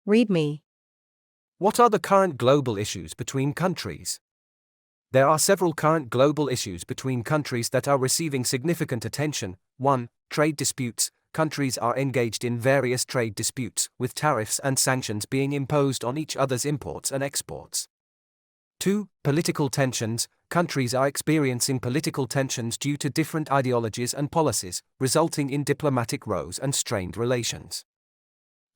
Read me. What are the current global issues between countries? There are several current global issues between countries that are receiving significant attention. 1. Trade disputes. Countries are engaged in various trade disputes, with tariffs and sanctions being imposed on each other's imports and exports. 2. Political tensions. Countries are experiencing political tensions due to different ideologies and policies, resulting in diplomatic rows and strained relations.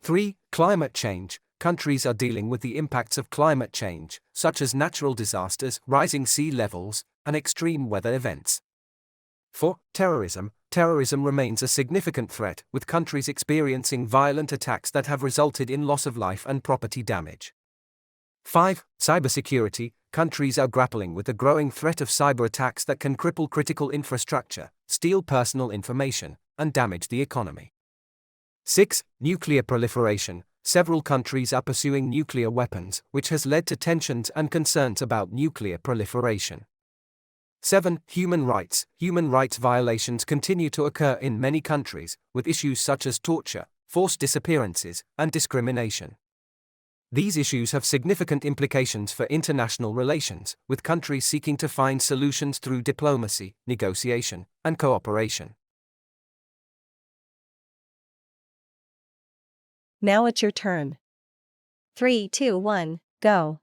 3. Climate change. Countries are dealing with the impacts of climate change, such as natural disasters, rising sea levels, and extreme weather events. 4. Terrorism. Terrorism remains a significant threat, with countries experiencing violent attacks that have resulted in loss of life and property damage. 5. Cybersecurity. Countries are grappling with the growing threat of cyber attacks that can cripple critical infrastructure, steal personal information, and damage the economy. 6. Nuclear proliferation. Several countries are pursuing nuclear weapons, which has led to tensions and concerns about nuclear proliferation. 7. Human rights. Human rights violations continue to occur in many countries, with issues such as torture, forced disappearances, and discrimination. These issues have significant implications for international relations, with countries seeking to find solutions through diplomacy, negotiation, and cooperation. Now it's your turn. 3, 2, 1, go.